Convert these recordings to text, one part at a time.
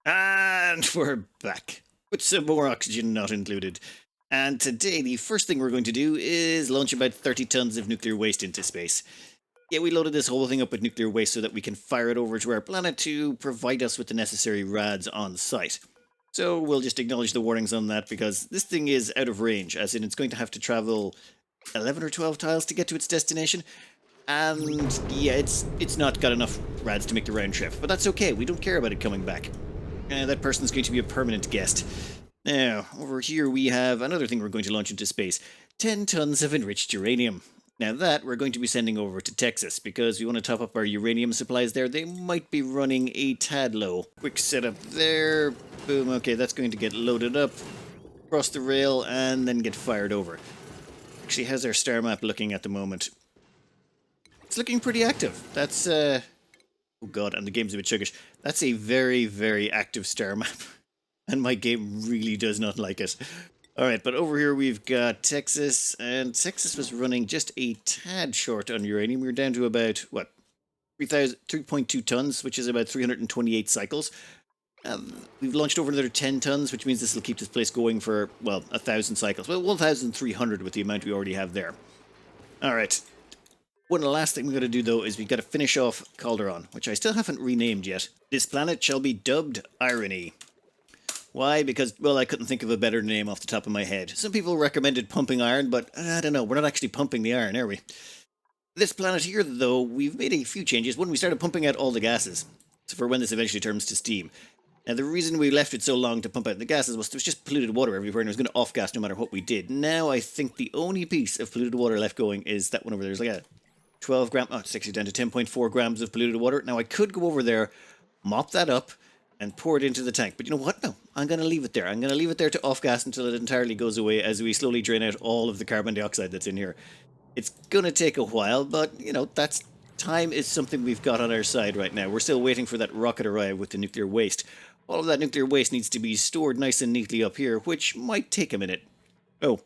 And we're back with some more oxygen not included. And today, the first thing we're going to do is launch about 30 tons of nuclear waste into space. Yeah, we loaded this whole thing up with nuclear waste so that we can fire it over to our planet to provide us with the necessary rads on site. So we'll just acknowledge the warnings on that because this thing is out of range, as in it's going to have to travel 11 or 12 tiles to get to its destination. And yeah, it's not got enough rads to make the round trip, but that's okay. We don't care about it coming back. That person's going to be a permanent guest. Now, over here we have another thing we're going to launch into space. 10 tons of enriched uranium. Now that we're going to be sending over to Texas because we want to top up our uranium supplies there. They might be running a tad low. Quick setup there. Boom. Okay, that's going to get loaded up, cross the rail, and then get fired over. Actually, how's our star map looking at the moment? It's looking pretty active. That's, oh god, and the game's a bit chuggish. That's a very, very active star map. And my game really does not like it. Alright, but over here we've got Texas, and Texas was running just a tad short on uranium. We were down to about, what, 3.2 tons, which is about 328 cycles. We've launched over another 10 tons, which means this will keep this place going for, well, 1,000 cycles. Well, 1,300 with the amount we already have there. Alright. One last thing we've got to do, though, is we've got to finish off Calderon, which I still haven't renamed yet. This planet shall be dubbed Irony. Why? Because, well, I couldn't think of a better name off the top of my head. Some people recommended pumping iron, but I don't know, we're not actually pumping the iron, are we? This planet here, though, we've made a few changes. One, we started pumping out all the gases, so for when this eventually turns to steam. Now, the reason we left it so long to pump out the gases was there was just polluted water everywhere, and it was going to off-gas no matter what we did. Now, I think the only piece of polluted water left going is that one over there. There's like a 12 gram, oh, it's actually down to 10.4 grams of polluted water. Now, I could go over there, mop that up, and pour it into the tank. But you know what? No, I'm going to leave it there. I'm going to leave it there to off-gas until it entirely goes away as we slowly drain out all of the carbon dioxide that's in here. It's going to take a while, but, you know, that's time is something we've got on our side right now. We're still waiting for that rocket to arrive with the nuclear waste. All of that nuclear waste needs to be stored nice and neatly up here, which might take a minute. Oh,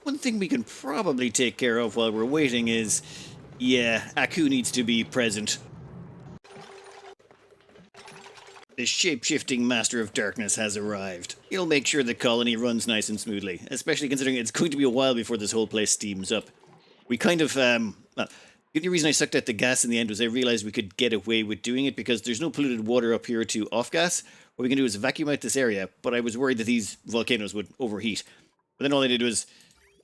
one thing we can probably take care of while we're waiting is, yeah, Aku needs to be present. The shape-shifting Master of Darkness has arrived. He'll make sure the colony runs nice and smoothly, especially considering it's going to be a while before this whole place steams up. We kind of, well, the only reason I sucked out the gas in the end was I realized we could get away with doing it because there's no polluted water up here to off-gas. What we can do is vacuum out this area, but I was worried that these volcanoes would overheat. But then all I did was,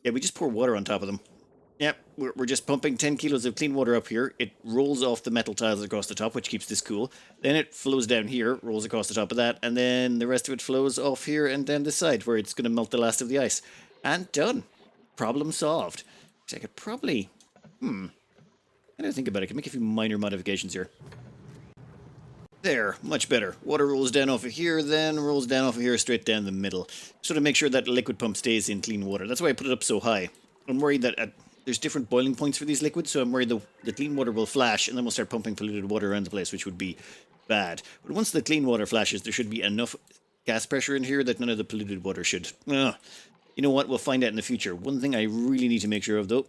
yeah, we just pour water on top of them. Yep, we're just pumping 10 kilos of clean water up here. It rolls off the metal tiles across the top, which keeps this cool. Then it flows down here, rolls across the top of that, and then the rest of it flows off here and down this side, where it's going to melt the last of the ice. And done. Problem solved. So I could probably... I don't think about it. I can make a few minor modifications here. There, much better. Water rolls down off of here, then rolls down off of here, straight down the middle. So to make sure that liquid pump stays in clean water. That's why I put it up so high. I'm worried that there's different boiling points for these liquids, so I'm worried the clean water will flash, and then we'll start pumping polluted water around the place, which would be bad. But once the clean water flashes, there should be enough gas pressure in here that none of the polluted water should. You know what? We'll find out in the future. One thing I really need to make sure of, though,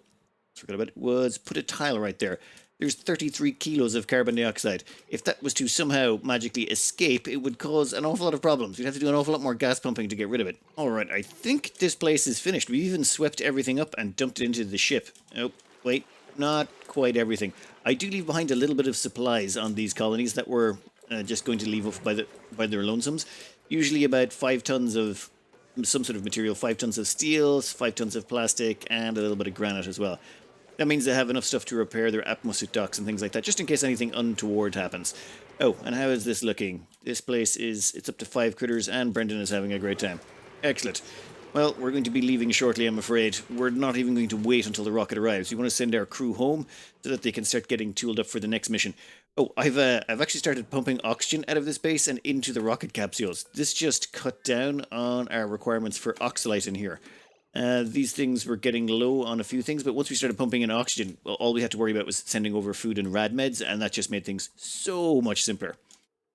forgot about it, was put a tile right there. There's 33 kilos of carbon dioxide. If that was to somehow magically escape, it would cause an awful lot of problems. We'd have to do an awful lot more gas pumping to get rid of it. Alright, I think this place is finished. We even swept everything up and dumped it into the ship. Oh, wait, not quite everything. I do leave behind a little bit of supplies on these colonies that we're just going to leave off by their lonesomes. Usually about 5 tons of some sort of material, 5 tons of steel, 5 tons of plastic, and a little bit of granite as well. That means they have enough stuff to repair their atmosuit docks and things like that, just in case anything untoward happens. Oh, and how is this looking? This place it's up to 5 critters, and Brendan is having a great time. Excellent. Well, we're going to be leaving shortly, I'm afraid. We're not even going to wait until the rocket arrives. We want to send our crew home so that they can start getting tooled up for the next mission. Oh, I've actually started pumping oxygen out of this base and into the rocket capsules. This just cut down on our requirements for oxalite in here. These things were getting low on a few things, but once we started pumping in oxygen, well, all we had to worry about was sending over food and rad meds, and that just made things so much simpler.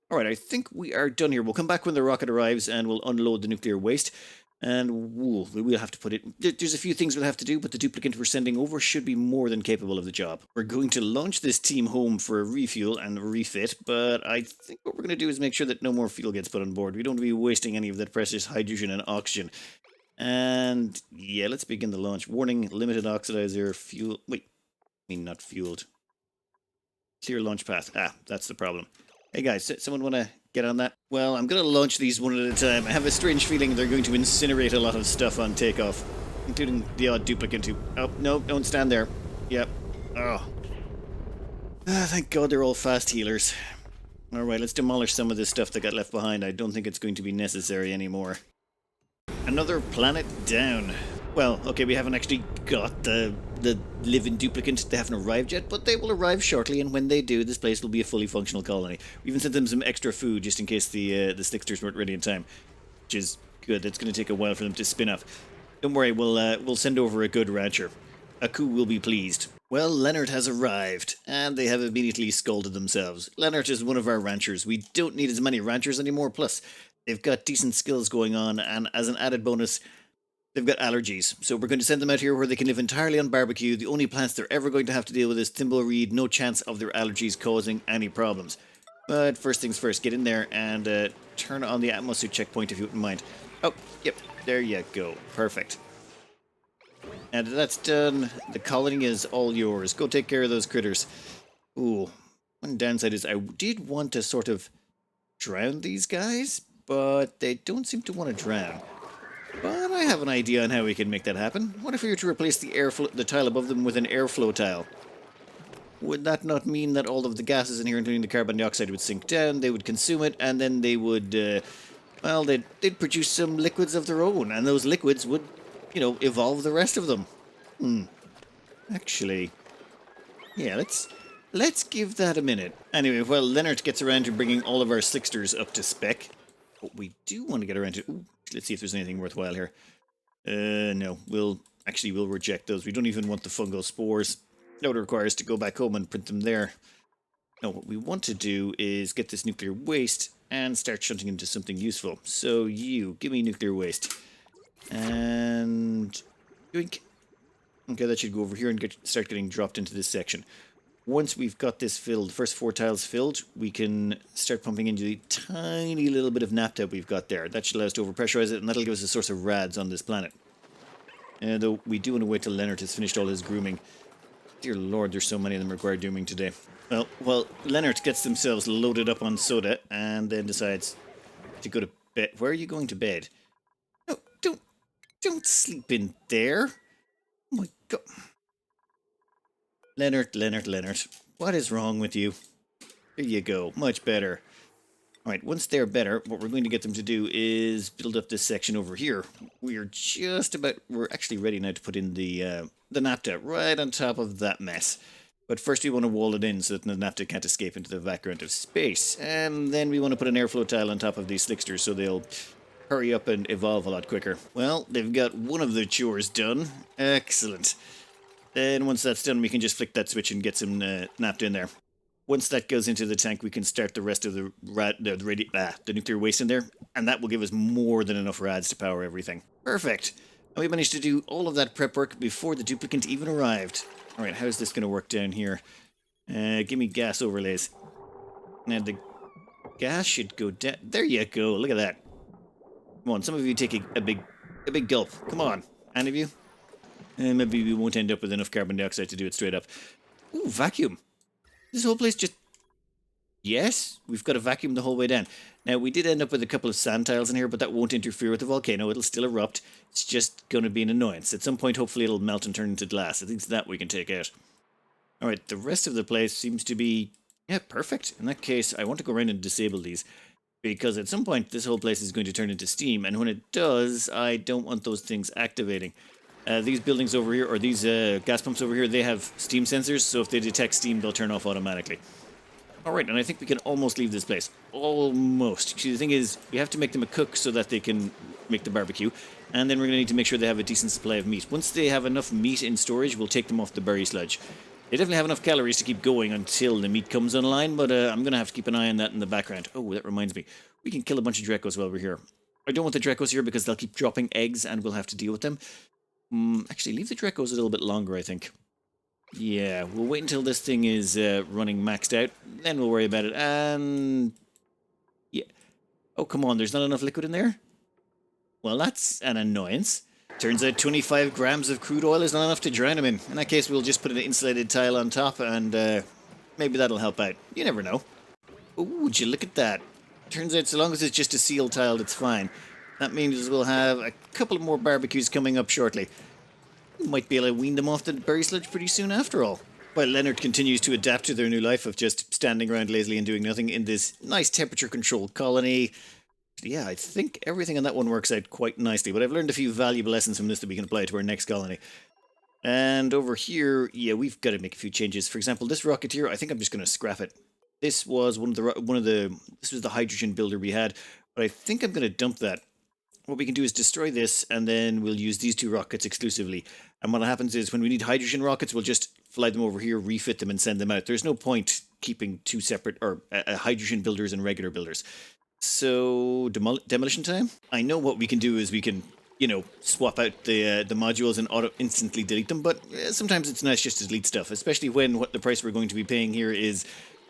All right, I think we are done here. We'll come back when the rocket arrives, and we'll unload the nuclear waste. But for now, let's get to the mission. And we'll have to put it... There's a few things we'll have to do, but the duplicant we're sending over should be more than capable of the job. We're going to launch this team home for a refuel and a refit, but I think what we're going to do is make sure that no more fuel gets put on board. We don't want to be wasting any of that precious hydrogen and oxygen. And yeah, let's begin the launch. Warning, limited oxidizer, fuel... Wait, I mean not fueled. Clear launch path. Ah, that's the problem. Hey guys, someone want to get on that? Well, I'm going to launch these one at a time. I have a strange feeling they're going to incinerate a lot of stuff on takeoff, including the odd duplicant who... Oh, no, don't stand there. Yep. Oh. Ah, thank God they're all fast healers. Alright, let's demolish some of this stuff that got left behind. I don't think it's going to be necessary anymore. Another planet down. Well, okay, we haven't actually got the living duplicant. They haven't arrived yet, but they will arrive shortly, and when they do, this place will be a fully functional colony. We even sent them some extra food just in case the slicksters weren't ready in time, which is good. It's going to take a while for them to spin up. Don't worry, we'll send over a good rancher. Aku will be pleased. Well, Leonard has arrived, and they have immediately scolded themselves. Leonard is one of our ranchers. We don't need as many ranchers anymore, plus they've got decent skills going on, and as an added bonus, they've got allergies. So we're going to send them out here where they can live entirely on barbecue. The only plants they're ever going to have to deal with is thimbleweed. No chance of their allergies causing any problems. But first things first, get in there and turn on the atmosphere checkpoint if you wouldn't mind. Oh, yep, there you go. Perfect. And that's done. The colony is all yours. Go take care of those critters. Ooh, one downside is I did want to sort of drown these guys, but they don't seem to want to drown. But I have an idea on how we can make that happen. What if we were to replace the tile above them with an airflow tile? Would that not mean that all of the gases in here, including the carbon dioxide, would sink down, they would consume it, and then they would, well, they'd produce some liquids of their own, and those liquids would, you know, evolve the rest of them. Actually, yeah, let's give that a minute. Anyway, while Leonard gets around to bringing all of our slicksters up to spec, what we do want to get around to... Ooh, let's see if there's anything worthwhile here. No, we'll reject those. We don't even want the fungal spores. That would require us to go back home and print them there. No, what we want to do is get this nuclear waste and start shunting into something useful. So you, give me nuclear waste. And... Yoink. Okay, that should go over here and start getting dropped into this section. Once we've got this filled, the first 4 tiles filled, we can start pumping into the tiny little bit of naphtha we've got there. That should allow us to overpressurize it, and that'll give us a source of rads on this planet. Though we do want to wait till Leonard has finished all his grooming. Dear Lord, there's so many of them required grooming today. Well, Leonard gets themselves loaded up on soda, and then decides to go to bed. Where are you going to bed? No, don't sleep in there. Oh my God. Leonard, what is wrong with you? There you go, much better. Alright, once they're better, what we're going to get them to do is build up this section over here. We're actually ready now to put in the naphtha right on top of that mess. But first we want to wall it in so that the naphtha can't escape into the background of space. And then we want to put an airflow tile on top of these slicksters so they'll hurry up and evolve a lot quicker. Well, they've got one of the chores done. Excellent. Then once that's done, we can just flick that switch and get some naphtha in there. Once that goes into the tank, we can start the rest of the nuclear waste in there, and that will give us more than enough rads to power everything. Perfect. And we managed to do all of that prep work before the duplicant even arrived. All right, how's this going to work down here? Give me gas overlays. Now the gas should go down. There you go. Look at that. Come on, some of you take a big gulp. Come on, any of you? Maybe we won't end up with enough carbon dioxide to do it straight up. Ooh, vacuum. This whole place just... Yes, we've got a vacuum the whole way down. Now, we did end up with a couple of sand tiles in here, but that won't interfere with the volcano. It'll still erupt. It's just going to be an annoyance. At some point, hopefully, it'll melt and turn into glass. I think it's that we can take out. Alright, the rest of the place seems to be... Yeah, perfect. In that case, I want to go around and disable these. Because at some point, this whole place is going to turn into steam. And when it does, I don't want those things activating. These buildings over here, or these gas pumps over here, they have steam sensors, so if they detect steam, they'll turn off automatically. Alright, and I think we can almost leave this place. Almost. See, the thing is, we have to make them a cook so that they can make the barbecue, and then we're going to need to make sure they have a decent supply of meat. Once they have enough meat in storage, we'll take them off the berry sludge. They definitely have enough calories to keep going until the meat comes online, but I'm going to have to keep an eye on that in the background. Oh, that reminds me. We can kill a bunch of Drecos while we're here. I don't want the Drecos here because they'll keep dropping eggs and we'll have to deal with them. Actually, leave the Drecos a little bit longer, I think. Yeah, we'll wait until this thing is running maxed out. Then we'll worry about it. And... yeah. Oh, come on, there's not enough liquid in there? Well, that's an annoyance. Turns out 25 grams of crude oil is not enough to drown him in. In that case, we'll just put an insulated tile on top and maybe that'll help out. You never know. Oh, would you look at that? Turns out so long as it's just a seal tile, it's fine. That means we'll have a couple more barbecues coming up shortly. We might be able to wean them off the berry sludge pretty soon after all. While Leonard continues to adapt to their new life of just standing around lazily and doing nothing in this nice temperature-controlled colony. Yeah, I think everything on that one works out quite nicely, but I've learned a few valuable lessons from this that we can apply to our next colony. And over here, yeah, we've got to make a few changes. For example, this rocket here, I think I'm just going to scrap it. This was this was the hydrogen builder we had, but I think I'm going to dump that. What we can do is destroy this, and then we'll use these two rockets exclusively. And what happens is, when we need hydrogen rockets, we'll just fly them over here, refit them, and send them out. There's no point keeping two separate, or hydrogen builders and regular builders. So, demolition time? I know what we can do is we can, swap out the modules and instantly delete them, but sometimes it's nice just to delete stuff, especially when what the price we're going to be paying here is,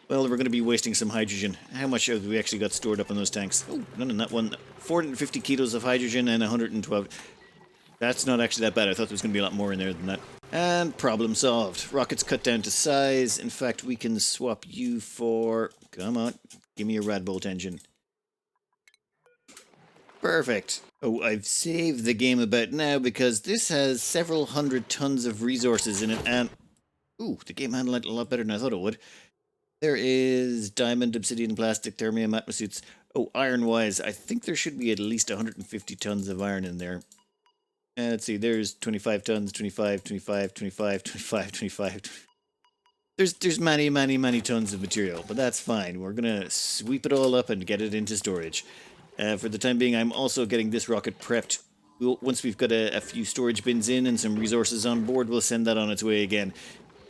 well, we're going to be wasting some hydrogen. How much have we actually got stored up in those tanks? Oh, none in that one. 450 kilos of hydrogen and 112. That's not actually that bad. I thought there was going to be a lot more in there than that. And problem solved. Rockets cut down to size. In fact, we can swap you for... come on, give me a Radbolt engine. Perfect. Oh, I've saved the game about now because this has several hundred tons of resources in it and... ooh, the game handled it a lot better than I thought it would. There is diamond, obsidian, plastic, thermium, atmosuits. Oh, iron-wise, I think there should be at least 150 tons of iron in there. Let's see, there's 25 tons, 25, 25, 25, 25, 25. There's many tons of material, but that's fine. We're going to sweep it all up and get it into storage. For the time being, I'm also getting this rocket prepped. Once we've got a few storage bins in and some resources on board, we'll send that on its way again.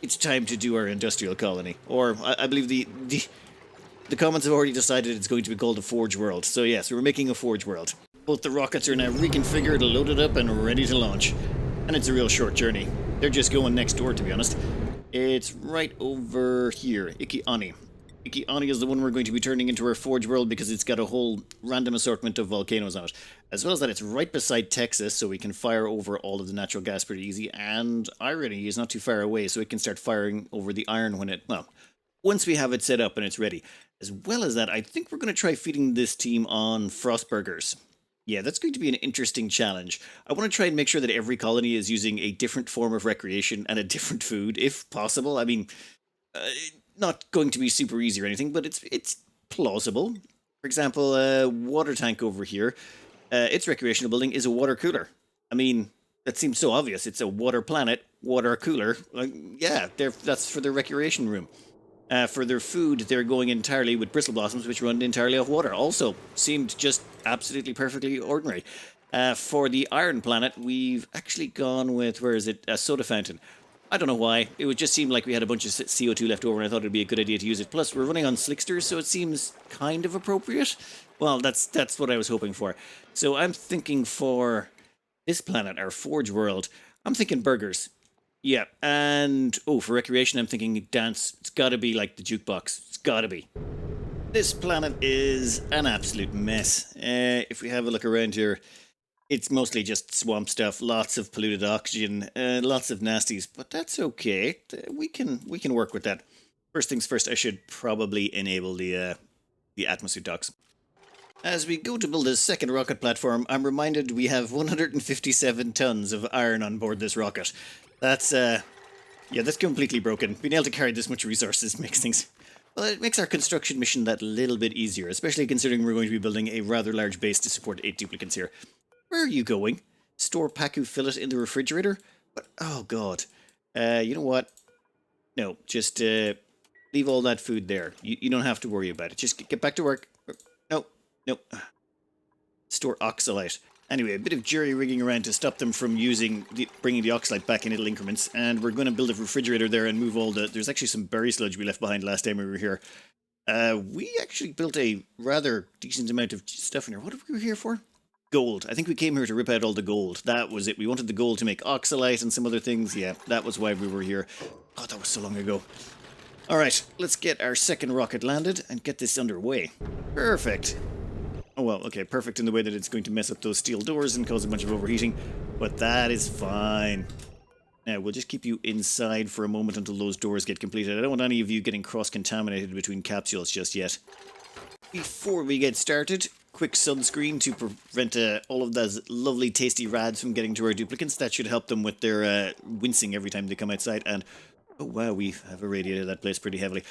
It's time to do our industrial colony. Or, I believe the Commons have already decided it's going to be called a Forge World. So yes, we're making a Forge World. Both the rockets are now reconfigured, loaded up, and ready to launch. And it's a real short journey. They're just going next door, to be honest. It's right over here, Iki-Ani. Iki-Ani is the one we're going to be turning into our Forge World because it's got a whole random assortment of volcanoes on it. As well as that, it's right beside Texas, so we can fire over all of the natural gas pretty easy. And Irony is not too far away, so it can start firing over the iron once we have it set up and it's ready. As well as that, I think we're going to try feeding this team on Frostburgers. Yeah, that's going to be an interesting challenge. I want to try and make sure that every colony is using a different form of recreation and a different food, if possible. I mean... not going to be super easy or anything, but it's plausible. For example, water tank over here, its recreational building is a water cooler. I mean, that seems so obvious. It's a water planet, water cooler. Yeah, that's for their recreation room. For their food, they're going entirely with bristle blossoms, which run entirely off water. Also, seemed just absolutely perfectly ordinary. For the iron planet, we've actually gone with, where is it? A soda fountain. I don't know why. It would just seem like we had a bunch of CO2 left over and I thought it'd be a good idea to use it. Plus, we're running on slicksters, so it seems kind of appropriate. Well, that's what I was hoping for. So I'm thinking for this planet, our Forge World, I'm thinking burgers. Yeah, and, for recreation, I'm thinking dance. It's gotta be like the jukebox. It's gotta be. This planet is an absolute mess. If we have a look around here... it's mostly just swamp stuff, lots of polluted oxygen, lots of nasties, but that's okay. We can work with that. First things first, I should probably enable the atmosphere docks. As we go to build a second rocket platform, I'm reminded we have 157 tons of iron on board this rocket. That's completely broken. Being able to carry this much resources makes things... well, it makes our construction mission that little bit easier, especially considering we're going to be building a rather large base to support 8 duplicates here. Where are you going? Store Pacu fillet in the refrigerator? But, oh god. You know what? No, just leave all that food there. You don't have to worry about it. Just get back to work. No. Store oxalite. Anyway, a bit of jury-rigging around to stop them from bringing the oxalite back in little increments. And we're going to build a refrigerator there and move all the... there's actually some berry sludge we left behind last time we were here. We actually built a rather decent amount of stuff in here. What were we here for? Gold. I think we came here to rip out all the gold. That was it. We wanted the gold to make oxalite and some other things. Yeah, that was why we were here. God, that was so long ago. All right, let's get our second rocket landed and get this underway. Perfect. Oh, well, okay, perfect in the way that it's going to mess up those steel doors and cause a bunch of overheating, but that is fine. Now, we'll just keep you inside for a moment until those doors get completed. I don't want any of you getting cross-contaminated between capsules just yet. Before we get started, quick sunscreen to prevent all of those lovely tasty rads from getting to our duplicants. That should help them with their wincing every time they come outside. And, oh wow, we have irradiated that place pretty heavily.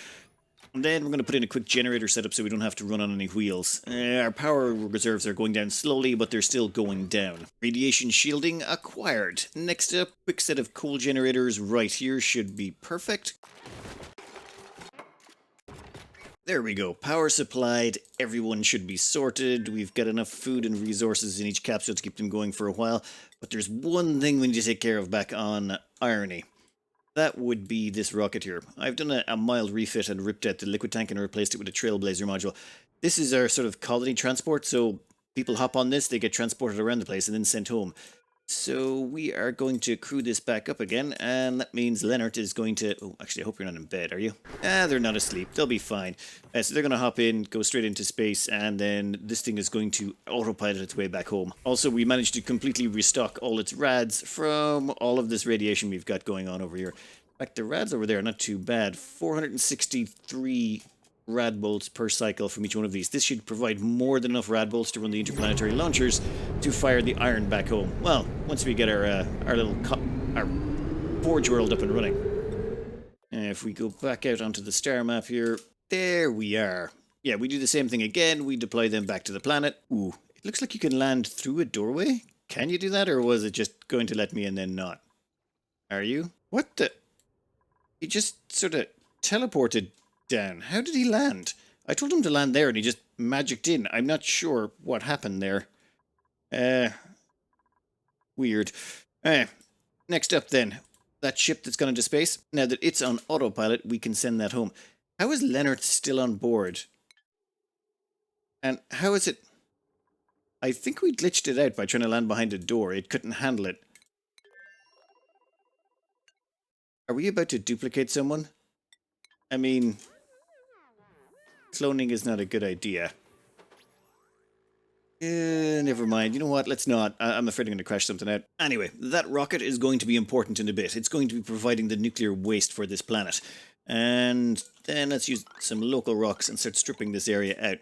And then we're going to put in a quick generator setup so we don't have to run on any wheels. Our power reserves are going down slowly, but they're still going down. Radiation shielding acquired. Next up, quick set of coal generators right here should be perfect. There we go. Power supplied. Everyone should be sorted. We've got enough food and resources in each capsule to keep them going for a while. But there's one thing we need to take care of back on Irony. That would be this rocket here. I've done a mild refit and ripped out the liquid tank and replaced it with a Trailblazer module. This is our sort of colony transport, so people hop on this, they get transported around the place and then sent home. So we are going to crew this back up again, and that means Leonard is going to... Oh, actually, I hope you're not in bed, are you? They're not asleep. They'll be fine. So they're going to hop in, go straight into space, and then this thing is going to autopilot its way back home. Also, we managed to completely restock all its rads from all of this radiation we've got going on over here. In fact, the rads over there are not too bad. 463 rad bolts per cycle from each one of these. This should provide more than enough rad bolts to run the interplanetary launchers to fire the iron back home. Well, once we get our little our forge world up and running. If we go back out onto the star map here, there we are. Yeah, we do the same thing again. We deploy them back to the planet. Ooh, it looks like you can land through a doorway. Can you do that, or was it just going to let me and then not? Are you? What the? He just sort of teleported down. How did he land? I told him to land there and he just magicked in. I'm not sure what happened there. Weird. Next up then, that ship that's gone into space. Now that it's on autopilot, we can send that home. How is Leonard still on board? And how is it... I think we glitched it out by trying to land behind a door. It couldn't handle it. Are we about to duplicate someone? I mean... cloning is not a good idea. Never mind. You know what? Let's not. I'm afraid I'm going to crash something out. Anyway, that rocket is going to be important in a bit. It's going to be providing the nuclear waste for this planet. And then let's use some local rocks and start stripping this area out.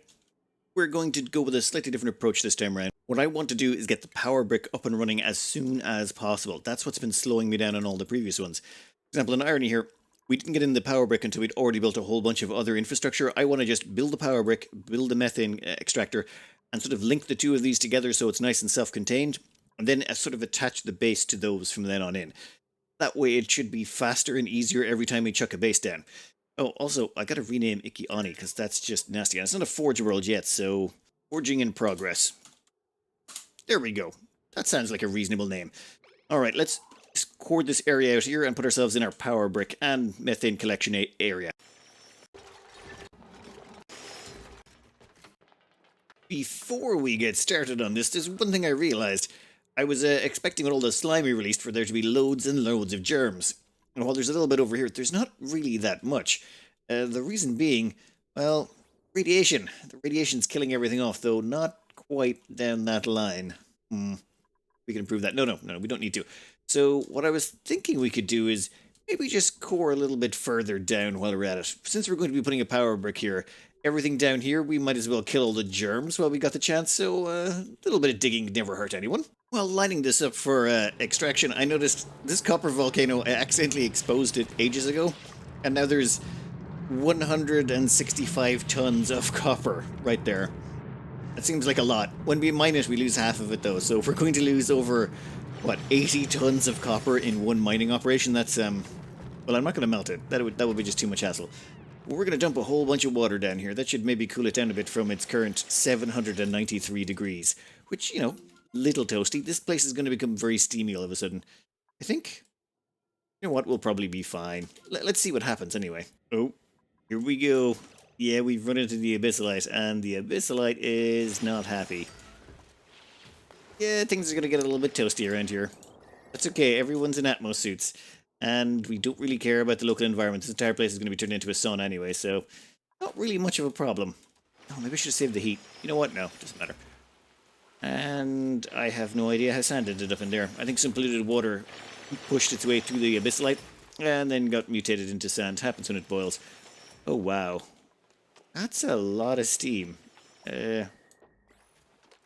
We're going to go with a slightly different approach this time around. What I want to do is get the power brick up and running as soon as possible. That's what's been slowing me down on all the previous ones. For example, in Irony here, we didn't get in the power brick until we'd already built a whole bunch of other infrastructure. I want to just build the power brick, build the methane extractor, and sort of link the two of these together so it's nice and self-contained, and then sort of attach the base to those from then on in. That way it should be faster and easier every time we chuck a base down. Oh, also, I gotta rename Ikiani, because that's just nasty. And it's not a forge world yet, so forging in progress. There we go. That sounds like a reasonable name. Alright, let's cord this area out here and put ourselves in our power brick and methane collection area. Before we get started on this, there's one thing I realized. I was expecting with all the slime we released for there to be loads and loads of germs. And while there's a little bit over here, there's not really that much. The reason being, well, radiation. The radiation's killing everything off, though not quite down that line. We can improve that. No, we don't need to. So what I was thinking we could do is maybe just core a little bit further down while we're at it. Since we're going to be putting a power brick here, everything down here, we might as well kill all the germs while we got the chance, so a little bit of digging never hurt anyone. While lining this up for extraction, I noticed this copper volcano, I accidentally exposed it ages ago, and now there's 165 tons of copper right there. That seems like a lot. When we mine it, we lose half of it though, so if we're going to lose over, what, 80 tons of copper in one mining operation, that's, well, I'm not going to melt it. That would be just too much hassle. We're going to dump a whole bunch of water down here. That should maybe cool it down a bit from its current 793 degrees. Which, you know, little toasty. This place is going to become very steamy all of a sudden. I think, you know what, we'll probably be fine. Let's see what happens anyway. Oh, here we go. Yeah, we've run into the Abyssalite, and the Abyssalite is not happy. Yeah, things are going to get a little bit toasty around here. That's okay, everyone's in Atmos suits. And we don't really care about the local environment. This entire place is going to be turned into a sun anyway, so not really much of a problem. Oh, maybe I should have saved the heat. You know what? No, doesn't matter. And I have no idea how sand ended up in there. I think some polluted water pushed its way through the abyssite and then got mutated into sand. Happens when it boils. Oh, wow. That's a lot of steam.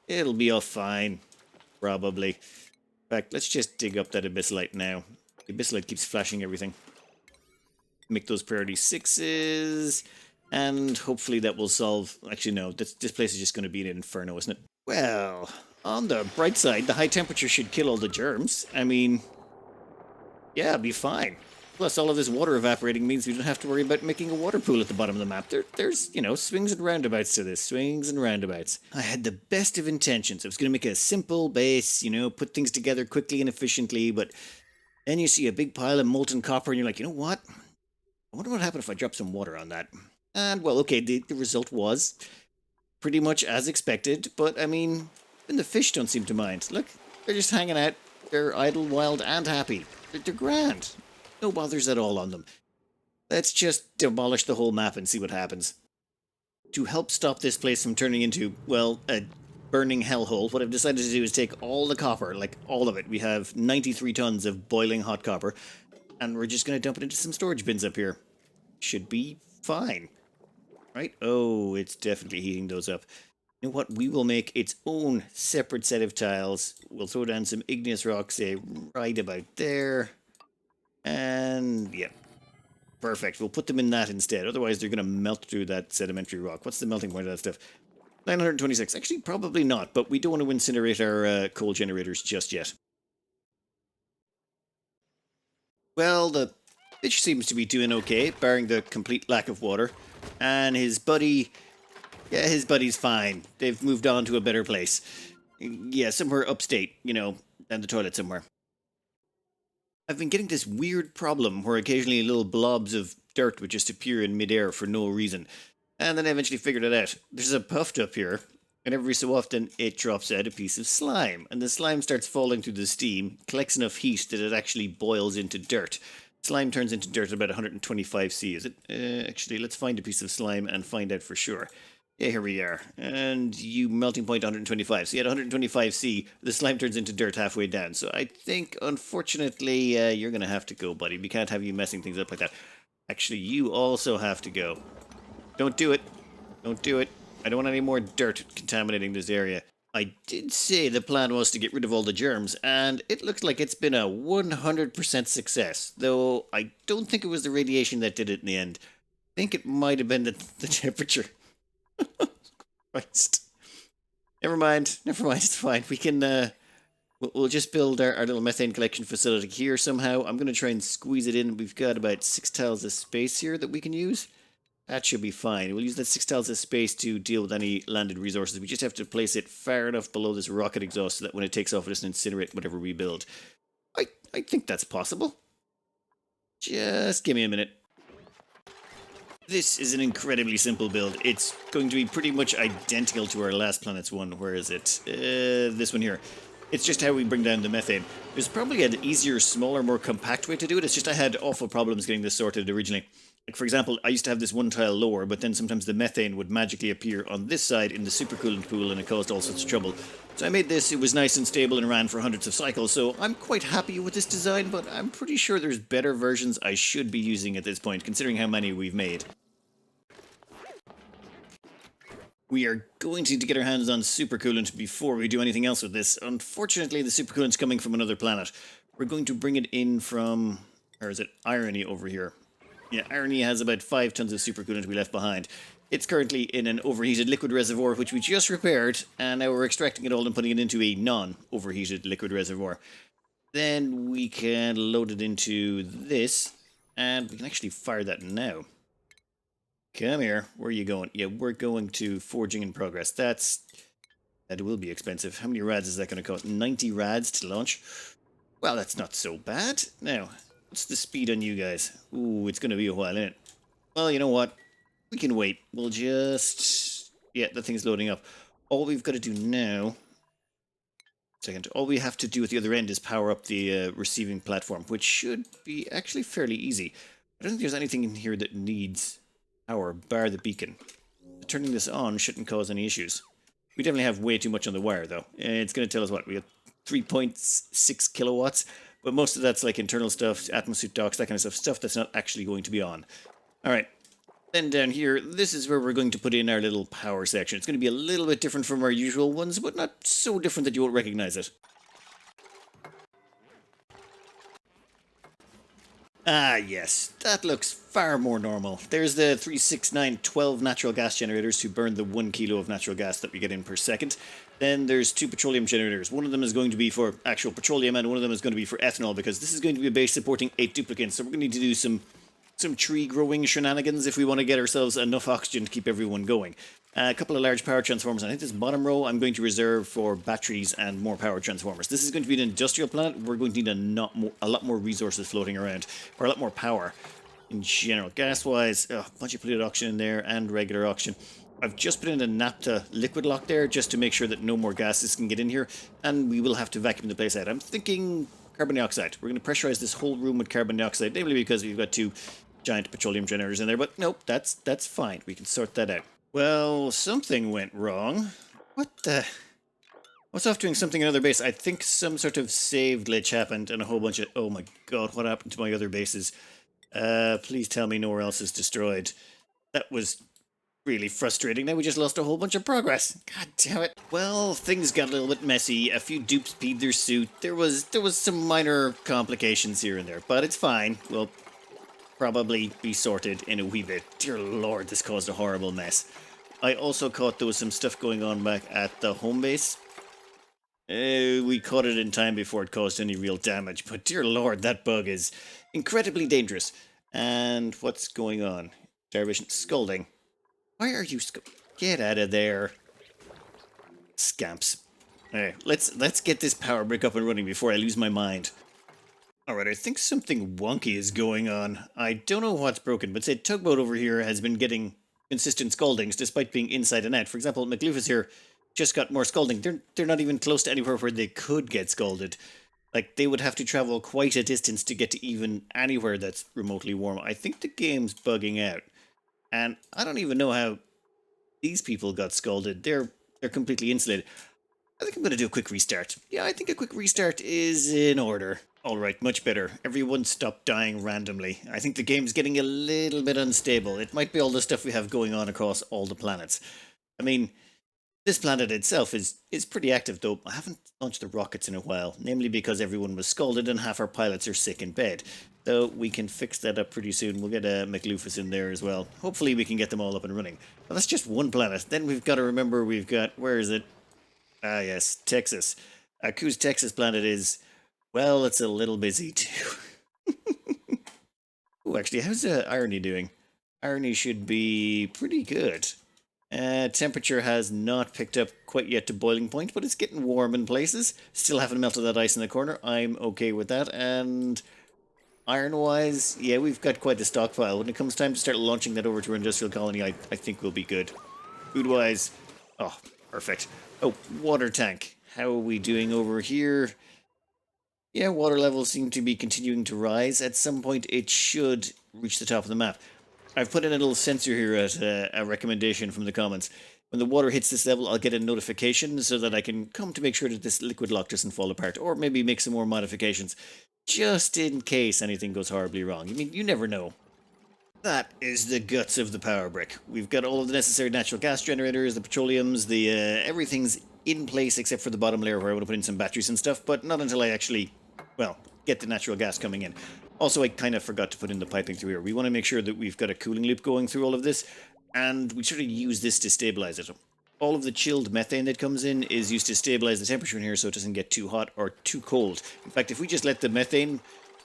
It'll be all fine. Probably. In fact, let's just dig up that abyssite now. The abyssite keeps flashing everything. Make those priority 6s. And hopefully that will solve... Actually, no. This place is just going to be an inferno, isn't it? Well, on the bright side, the high temperature should kill all the germs. I mean... Yeah, it'll be fine. Plus, all of this water evaporating means we don't have to worry about making a water pool at the bottom of the map. There's, you know, swings and roundabouts to this. Swings and roundabouts. I had the best of intentions. I was going to make a simple base, you know, put things together quickly and efficiently, but then you see a big pile of molten copper and you're like, you know what? I wonder what happened if I drop some water on that. And, well, okay, the result was pretty much as expected, but, I mean, even the fish don't seem to mind. Look, they're just hanging out. They're idle, wild, and happy. They're grand. No bothers at all on them. Let's just demolish the whole map and see what happens. To help stop this place from turning into, well, a burning hellhole, what I've decided to do is take all the copper, like all of it. We have 93 tons of boiling hot copper, and we're just going to dump it into some storage bins up here. Should be fine. Right? Oh, it's definitely heating those up. You know what? We will make its own separate set of tiles. We'll throw down some igneous rocks, say, right about there. And, yeah. Perfect. We'll put them in that instead. Otherwise, they're going to melt through that sedimentary rock. What's the melting point of that stuff? 926. Actually, probably not, but we don't want to incinerate our coal generators just yet. Well, the fish seems to be doing okay, barring the complete lack of water. And his buddy... Yeah, his buddy's fine. They've moved on to a better place. Yeah, somewhere upstate, you know, down the toilet somewhere. I've been getting this weird problem where occasionally little blobs of dirt would just appear in midair for no reason. And then I eventually figured it out. There's a puft up here, and every so often it drops out a piece of slime. And the slime starts falling through the steam, collects enough heat that it actually boils into dirt. Slime turns into dirt at about 125 C, is it? Actually, let's find a piece of slime and find out for sure. Yeah, here we are. And you melting point 125. So you had 125 C. The slime turns into dirt halfway down. So I think, unfortunately, you're going to have to go, buddy. We can't have you messing things up like that. Actually, you also have to go. Don't do it. Don't do it. I don't want any more dirt contaminating this area. I did say the plan was to get rid of all the germs, and it looks like it's been a 100% success. Though I don't think it was the radiation that did it in the end. I think it might have been the temperature. Christ. Never mind, it's fine. We can, we'll just build our little methane collection facility here somehow. I'm going to try and squeeze it in. We've got about 6 tiles of space here that we can use. That should be fine. We'll use that 6 tiles of space to deal with any landed resources. We just have to place it far enough below this rocket exhaust so that when it takes off, it doesn't incinerate whatever we build. I think that's possible. Just give me a minute. This is an incredibly simple build. It's going to be pretty much identical to our last planet's one. Where is it? This one here. It's just how we bring down the methane. There's probably an easier, smaller, more compact way to do it. It's just I had awful problems getting this sorted originally. Like, for example, I used to have this one tile lower, but then sometimes the methane would magically appear on this side in the supercoolant pool, and it caused all sorts of trouble. So I made this, it was nice and stable and ran for hundreds of cycles, so I'm quite happy with this design, but I'm pretty sure there's better versions I should be using at this point, considering how many we've made. We are going to need to get our hands on supercoolant before we do anything else with this. Unfortunately, the supercoolant's coming from another planet. We're going to bring it in from... or is it Irony over here? Yeah, Irony has about 5 tons of supercoolant we left behind. It's currently in an overheated liquid reservoir, which we just repaired, and now we're extracting it all and putting it into a non-overheated liquid reservoir. Then we can load it into this, and we can actually fire that now. Come here. Where are you going? Yeah, we're going to forging in progress. That will be expensive. How many rads is that going to cost? 90 rads to launch? Well, that's not so bad. Now, what's the speed on you guys? Ooh, it's going to be a while, isn't it? Well, you know what? We can wait. We'll just... yeah, that thing's loading up. All we've got to do now second. All we have to do at the other end is power up the receiving platform, which should be actually fairly easy. I don't think there's anything in here that needs power, bar the beacon. Turning this on shouldn't cause any issues. We definitely have way too much on the wire, though. It's going to tell us what? We have 3.6 kilowatts, but most of that's like internal stuff, atmosphere docks, that kind of stuff that's not actually going to be on. All right. Then down here, this is where we're going to put in our little power section. It's going to be a little bit different from our usual ones, but not so different that you won't recognize it. Ah, yes, that looks far more normal. There's the 36912 natural gas generators to burn the 1 kilo of natural gas that we get in per second. Then there's 2 petroleum generators. One of them is going to be for actual petroleum, and one of them is going to be for ethanol, because this is going to be a base supporting 8 duplicants. So we're going to need to do some tree growing shenanigans if we want to get ourselves enough oxygen to keep everyone going. A couple of large power transformers. I think this bottom row I'm going to reserve for batteries and more power transformers. This is going to be an industrial planet. We're going to need a lot more resources floating around, or a lot more power in general. Gas-wise, a bunch of polluted oxygen in there and regular oxygen. I've just put in a naphtha liquid lock there just to make sure that no more gases can get in here, and we will have to vacuum the place out. I'm thinking carbon dioxide. We're going to pressurize this whole room with carbon dioxide, namely because we've got 2 giant petroleum generators in there, but nope, that's fine. We can sort that out. Well, something went wrong. What the... What's off doing something in another base? I think some sort of save glitch happened and a whole bunch of... Oh my god, what happened to my other bases? Please tell me nowhere else is destroyed. That was really frustrating. Now we just lost a whole bunch of progress. God damn it. Well, things got a little bit messy. A few dupes peed their suit. There was some minor complications here and there, but it's fine. We'll probably be sorted in a wee bit. Dear lord, this caused a horrible mess. I also caught there was some stuff going on back at the home base. We caught it in time before it caused any real damage, but dear lord, that bug is incredibly dangerous. And what's going on? Starvation, scolding. Why are you get out of there, scamps. Alright, let's get this power brick up and running before I lose my mind. Alright, I think something wonky is going on. I don't know what's broken, but say Tugboat over here has been getting consistent scaldings despite being inside and out. For example, McLoofus here just got more scalding. They're not even close to anywhere where they could get scalded. Like, they would have to travel quite a distance to get to even anywhere that's remotely warm. I think the game's bugging out. And I don't even know how these people got scalded. They're completely insulated. I think I'm going to do a quick restart. Yeah, I think a quick restart is in order. Alright, much better. Everyone stopped dying randomly. I think the game's getting a little bit unstable. It might be all the stuff we have going on across all the planets. I mean, this planet itself is pretty active, though. I haven't launched the rockets in a while, namely because everyone was scalded and half our pilots are sick in bed. Though we can fix that up pretty soon. We'll get a McLoofus in there as well. Hopefully we can get them all up and running. Well, that's just one planet. Then we've got to remember we've got... Where is it? Ah, yes, Texas. Whose Texas planet is... Well, it's a little busy too. Oh, actually, how's Irony doing? Irony should be pretty good. Temperature has not picked up quite yet to boiling point, but it's getting warm in places. Still haven't melted that ice in the corner. I'm okay with that. And iron-wise, yeah, we've got quite a stockpile. When it comes time to start launching that over to our industrial colony, I think we'll be good. Food-wise, oh, perfect. Oh, water tank. How are we doing over here? Yeah, water levels seem to be continuing to rise. At some point, it should reach the top of the map. I've put in a little sensor here as a recommendation from the comments. When the water hits this level, I'll get a notification so that I can come to make sure that this liquid lock doesn't fall apart, or maybe make some more modifications, just in case anything goes horribly wrong. I mean, you never know. That is the guts of the power brick. We've got all of the necessary natural gas generators, the petroleums, the everything's in place except for the bottom layer where I want to put in some batteries and stuff, but not until I actually, well, get the natural gas coming in. Also, I kind of forgot to put in the piping through here. We want to make sure that we've got a cooling loop going through all of this, and we sort of use this to stabilize it. All of the chilled methane that comes in is used to stabilize the temperature in here so it doesn't get too hot or too cold. In fact, if we just let the methane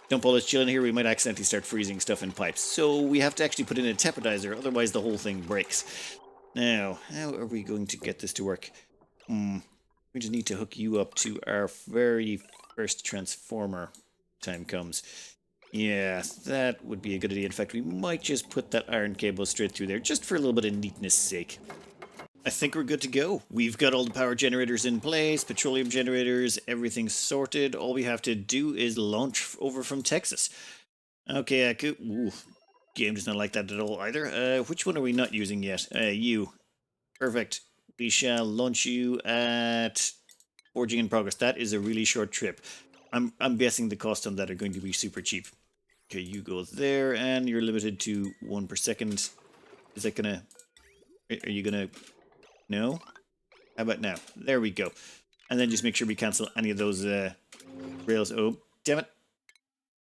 dump all this chill in here, we might accidentally start freezing stuff in pipes. So we have to actually put in a temporizer, otherwise the whole thing breaks. Now, how are we going to get this to work? We just need to hook you up to our very first transformer. Time comes. Yeah, that would be a good idea. In fact, we might just put that iron cable straight through there, just for a little bit of neatness sake. I think we're good to go. We've got all the power generators in place, petroleum generators, everything sorted. All we have to do is launch over from Texas. Okay, Aku. Ooh, game does not like that at all either. Which one are we not using yet? You. Perfect. We shall launch you at forging in progress. That is a really short trip. I'm guessing the cost on that are going to be super cheap. Okay, you go there, and you're limited to 1 per second. Is that gonna... Are you gonna... No? How about now? There we go. And then just make sure we cancel any of those rails. Oh, damn it.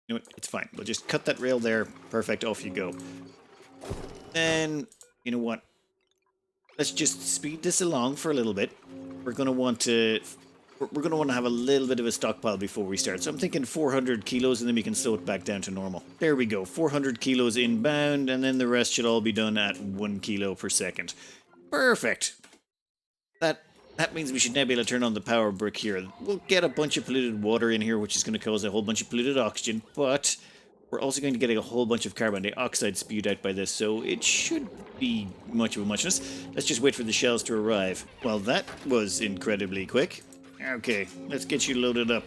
You know what? It's fine. We'll just cut that rail there. Perfect. Off you go. And you know what? Let's just speed this along for a little bit. We're going to want to... We're going to want to have a little bit of a stockpile before we start. So I'm thinking 400 kilos and then we can slow it back down to normal. There we go. 400 kilos inbound and then the rest should all be done at 1 kilo per second. Perfect. That means we should now be able to turn on the power brick here. We'll get a bunch of polluted water in here, which is going to cause a whole bunch of polluted oxygen, but we're also going to get a whole bunch of carbon dioxide spewed out by this, so it should be much of a muchness. Let's just wait for the shells to arrive. Well, that was incredibly quick. Okay, let's get you loaded up.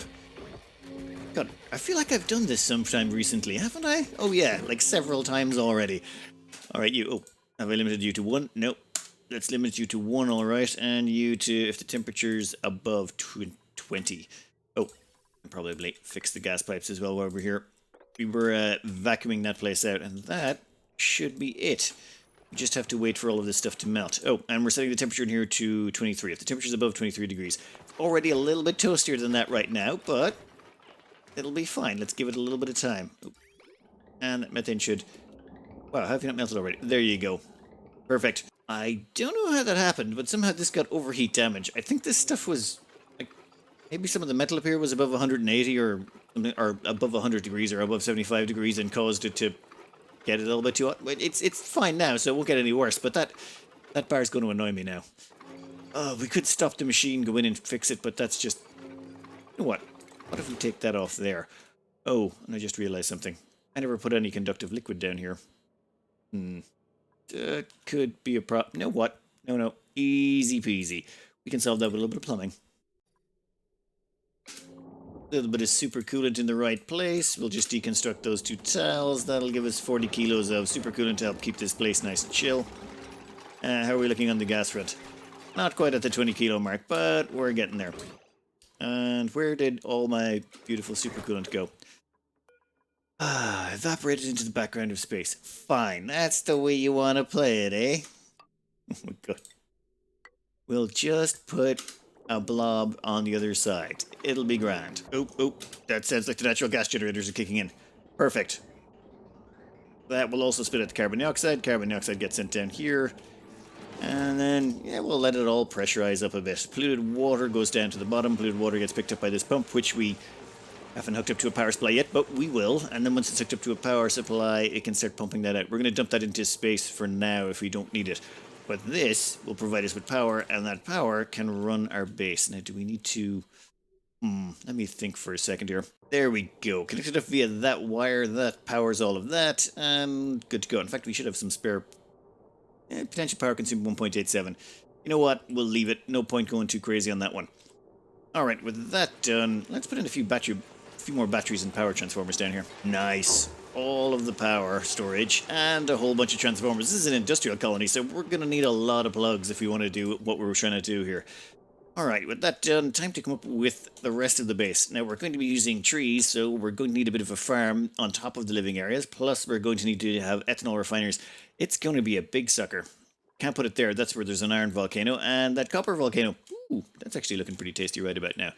God, I feel like I've done this sometime recently, haven't I? Oh yeah, like several times already. Alright, you. Oh, have I limited you to 1? Nope. Let's limit you to 1, alright, and you to if the temperature's above 20. Oh, and probably fix the gas pipes as well while we're here. We were vacuuming that place out, and that should be it. We just have to wait for all of this stuff to melt. Oh, and we're setting the temperature in here to 23. If the temperature's above 23 degrees. It's already a little bit toastier than that right now, but it'll be fine. Let's give it a little bit of time. Oh, and that methane should... Wow, how have you not melted already? There you go. Perfect. I don't know how that happened, but somehow this got overheat damage. I think this stuff was, like, maybe some of the metal up here was above 180 or something, or above 100 degrees or above 75 degrees and caused it to get a little bit too hot. It's fine now, so it won't get any worse, but that bar is going to annoy me now. We could stop the machine, go in and fix it, but that's just... You know what? What if we take that off there? Oh, and I just realized something. I never put any conductive liquid down here. Could be a problem. You know what? No. Easy peasy. We can solve that with a little bit of plumbing. A little bit of supercoolant in the right place. We'll just deconstruct those 2 tiles. That'll give us 40 kilos of supercoolant to help keep this place nice and chill. How are we looking on the gas front? Not quite at the 20 kilo mark, but we're getting there. And where did all my beautiful supercoolant go? Evaporated into the background of space. Fine, that's the way you want to play it, eh? Oh my god. We'll just put a blob on the other side. It'll be grand. Oh, that sounds like the natural gas generators are kicking in. Perfect. That will also spit out the carbon dioxide. Carbon dioxide gets sent down here. And then, yeah, we'll let it all pressurize up a bit. Polluted water goes down to the bottom. Polluted water gets picked up by this pump, which we... haven't hooked up to a power supply yet, but we will. And then once it's hooked up to a power supply, it can start pumping that out. We're going to dump that into space for now if we don't need it. But this will provide us with power, and that power can run our base. Now, do we need to... let me think for a second here. There we go. Connected up via that wire. That powers all of that. And good to go. In fact, we should have some spare... potential power consumed 1.87. You know what? We'll leave it. No point going too crazy on that one. Alright, with that done, let's put in a few more batteries and power transformers down here. Nice. All of the power storage and a whole bunch of transformers. This is an industrial colony, so we're going to need a lot of plugs if we want to do what we're trying to do here. Alright, with that done, time to come up with the rest of the base. Now, we're going to be using trees, so we're going to need a bit of a farm on top of the living areas, plus we're going to need to have ethanol refiners. It's going to be a big sucker. Can't put it there, that's where there's an iron volcano, and that copper volcano. Ooh, that's actually looking pretty tasty right about now.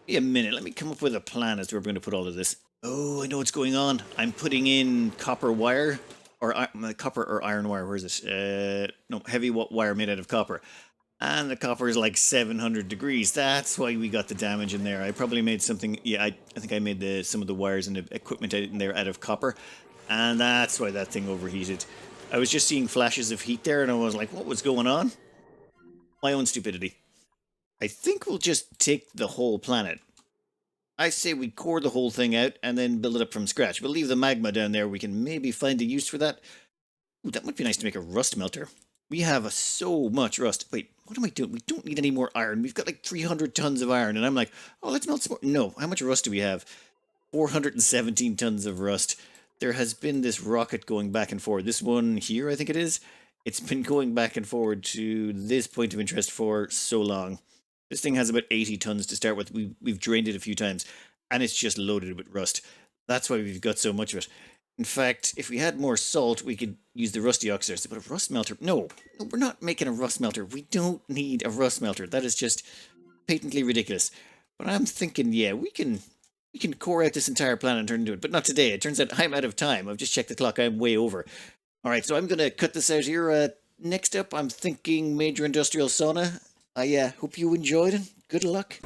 Give me a minute, let me come up with a plan as to where we're going to put all of this. Oh, I know what's going on. I'm putting in copper wire, or copper or iron wire, where is it? No, heavy wire made out of copper. And the copper is like 700 degrees. That's why we got the damage in there. I probably made something... Yeah, I think I made some of the wires and the equipment in there out of copper. And that's why that thing overheated. I was just seeing flashes of heat there and I was like, what was going on? My own stupidity. I think we'll just take the whole planet. I say we core the whole thing out and then build it up from scratch. We'll leave the magma down there. We can maybe find a use for that. Ooh, that might be nice to make a rust melter. We have so much rust. Wait, what am I doing? We don't need any more iron. We've got like 300 tons of iron, and I'm like, oh, let's melt some more. No, how much rust do we have? 417 tons of rust. There has been this rocket going back and forward. This one here, I think it is. It's been going back and forward to this point of interest for so long. This thing has about 80 tons to start with. We've drained it a few times, and it's just loaded with rust. That's why we've got so much of it. In fact, if we had more salt, we could use the rusty oxidizers. But a rust melter? No, no, we're not making a rust melter. We don't need a rust melter. That is just patently ridiculous. But I'm thinking, yeah, we can core out this entire planet and turn into it. But not today. It turns out I'm out of time. I've just checked the clock. I'm way over. All right, so I'm gonna cut this out here. Next up, I'm thinking major industrial sauna. I hope you enjoyed. Good luck.